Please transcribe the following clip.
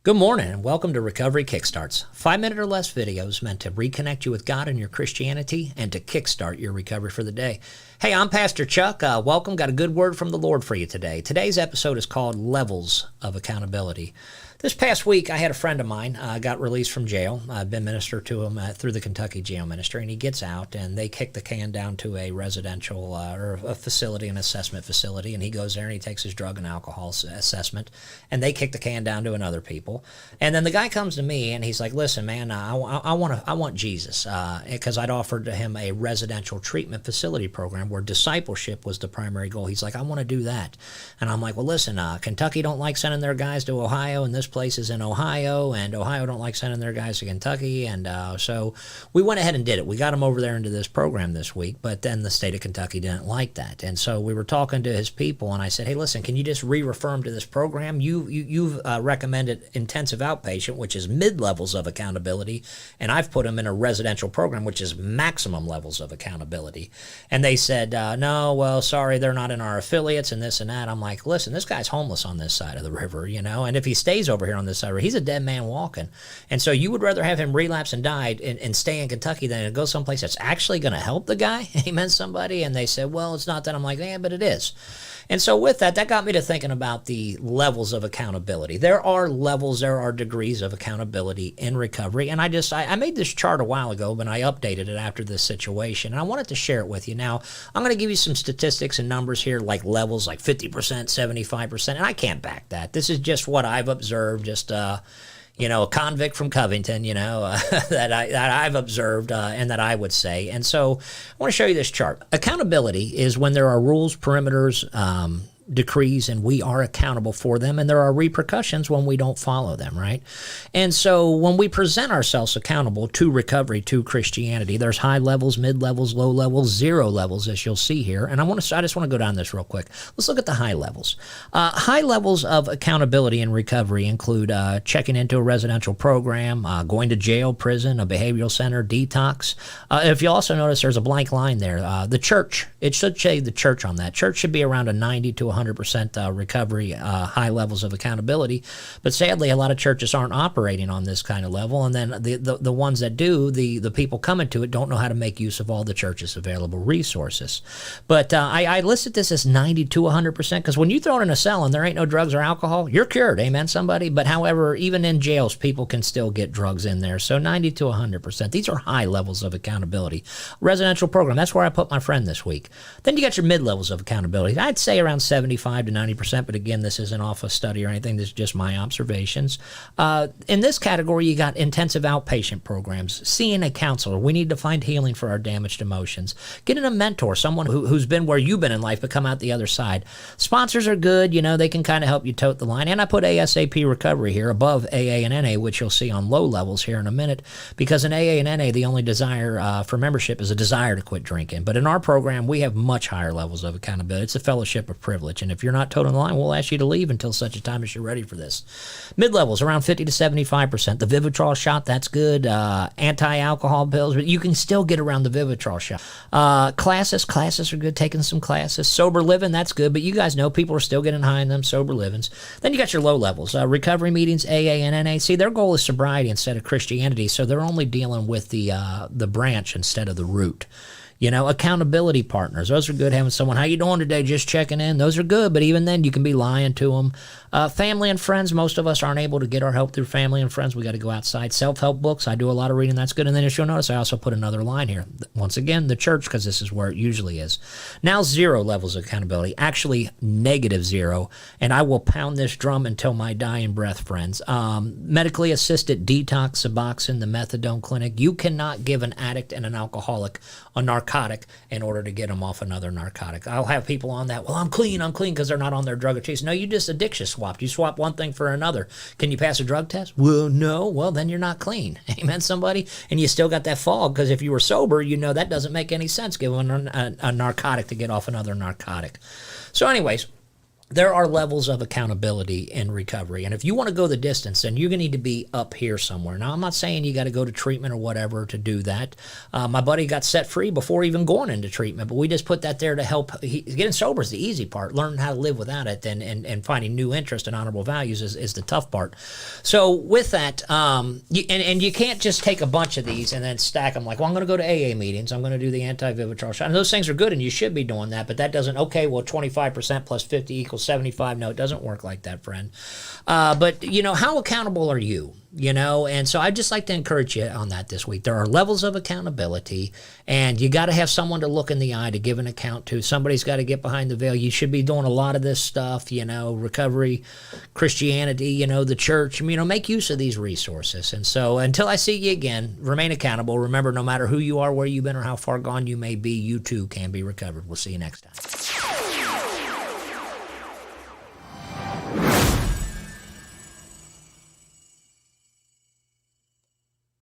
Good morning and welcome to Recovery KickStarts. 5-minute or less videos meant to reconnect you with God and your Christianity and to kickstart your recovery for the day. Hey, I'm Pastor Chuck. Welcome. Got a good word from the Lord for you today. Today's episode is called Levels of Accountability. This past week, I had a friend of mine got released from jail. I've been minister to him through the Kentucky jail ministry, and he gets out, and they kick the can down to a residential or a facility, an assessment facility, and he goes there and he takes his drug and alcohol assessment, and they kick the can down to another people. And then the guy comes to me, and he's like, "Listen, man, I want Jesus," because I'd offered to him a residential treatment facility program where discipleship was the primary goal. He's like, "I want to do that," and I'm like, "Well, listen, Kentucky don't like sending their guys to Ohio, and this place is in Ohio, and Ohio don't like sending their guys to Kentucky," and so we went ahead and did it. We got him over there into this program this week, but then the state of Kentucky didn't like that, and so we were talking to his people, and I said, "Hey, listen, can you just re-refer him to this program? You've recommended intensive outpatient, which is mid-levels of accountability, and I've put him in a residential program, which is maximum levels of accountability." And they said, "No, well, sorry, they're not in our affiliates and this and that." I'm like, "Listen, this guy's homeless on this side of the river, and if he stays over here on this side, he's a dead man walking. And so you would rather have him relapse and die and stay in Kentucky than to go someplace that's actually going to help the guy?" Amen, somebody. And they said, "Well, it's not that." I'm like, "Yeah, but it is." And so with that got me to thinking about the levels of accountability. There are levels, there are degrees of accountability in recovery. And I made this chart a while ago, but I updated it after this situation. And I wanted to share it with you. Now, I'm going to give you some statistics and numbers here, like levels, like 50%, 75%. And I can't back that. This is just what I've observed, just a convict from Covington, that I've observed and that I would say. And so I want to show you this chart. Accountability is when there are rules, perimeters, decrees, and we are accountable for them, and there are repercussions when we don't follow them, right? And so when we present ourselves accountable to recovery, to Christianity, there's high levels, mid levels, low levels, zero levels, as you'll see here. And I just want to go down this real quick. Let's look at the high levels. High levels of accountability in recovery include checking into a residential program, going to jail, prison, a behavioral center, detox. If you also notice, there's a blank line there. The church, it should say the church on that. Church should be around a 90 to 100% recovery, high levels of accountability. But sadly, a lot of churches aren't operating on this kind of level. And then the ones that do, the people coming to it don't know how to make use of all the church's available resources. But I listed this as 90 to 100% because when you throw it in a cell and there ain't no drugs or alcohol, you're cured. Amen, somebody? But however, even in jails, people can still get drugs in there. So 90 to 100%. These are high levels of accountability. Residential program, that's where I put my friend this week. Then you got your mid levels of accountability. I'd say around 75 to 90%, but again, this isn't off a study or anything. This is just my observations. In this category, you got intensive outpatient programs, seeing a counselor. We need to find healing for our damaged emotions. Getting a mentor, someone who's been where you've been in life, but come out the other side. Sponsors are good. They can kind of help you tote the line. And I put ASAP recovery here above AA and NA, which you'll see on low levels here in a minute, because in AA and NA, the only desire for membership is a desire to quit drinking. But in our program, we have much higher levels of accountability. It's a fellowship of privilege. And if you're not toting the line, we'll ask you to leave until such a time as you're ready for this. Mid-levels, around 50 to 75%. The Vivitrol shot, that's good. Anti-alcohol pills, but you can still get around the Vivitrol shot. Classes are good, taking some classes. Sober living, that's good, but you guys know people are still getting high in them sober livings. Then you got your low levels. Recovery meetings, AA and NA. See, their goal is sobriety instead of Christianity, so they're only dealing with the branch instead of the root. Accountability partners. Those are good. Having someone, "How you doing today? Just checking in." Those are good, but even then, you can be lying to them. Family and friends. Most of us aren't able to get our help through family and friends. We got to go outside. Self-help books. I do a lot of reading. That's good. And then if you'll notice, I also put another line here. Once again, the church, because this is where it usually is. Now, zero levels of accountability. Actually, negative zero. And I will pound this drum until my dying breath, friends. Medically assisted detox, Suboxone, the methadone clinic. You cannot give an addict and an alcoholic a narcotic in order to get them off another narcotic. I'll have people on that. "Well, I'm clean because they're not on their drug of choice." No, you just addiction swapped. You swap one thing for another. Can you pass a drug test? Well, no. Well, then you're not clean. Amen, somebody? And you still got that fog because if you were sober, that doesn't make any sense giving a narcotic to get off another narcotic. So anyways, there are levels of accountability in recovery. And if you want to go the distance, then you're going to need to be up here somewhere. Now, I'm not saying you got to go to treatment or whatever to do that. My buddy got set free before even going into treatment, but we just put that there to help. Getting sober is the easy part. Learning how to live without it and finding new interest and honorable values is the tough part. So with that, you can't just take a bunch of these and then stack them like, well, I'm going to go to AA meetings. I'm going to do the anti-vivitrol shot. And those things are good, and you should be doing that, but that doesn't, okay, well, 25% plus 50 equals 75. No, it doesn't work like that, friend. But, how accountable are you? And so I'd just like to encourage you on that this week. There are levels of accountability, and you got to have someone to look in the eye to give an account to. Somebody's got to get behind the veil. You should be doing a lot of this stuff, recovery, Christianity, the church. Make use of these resources. And so until I see you again, remain accountable. Remember, no matter who you are, where you've been, or how far gone you may be, you too can be recovered. We'll see you next time.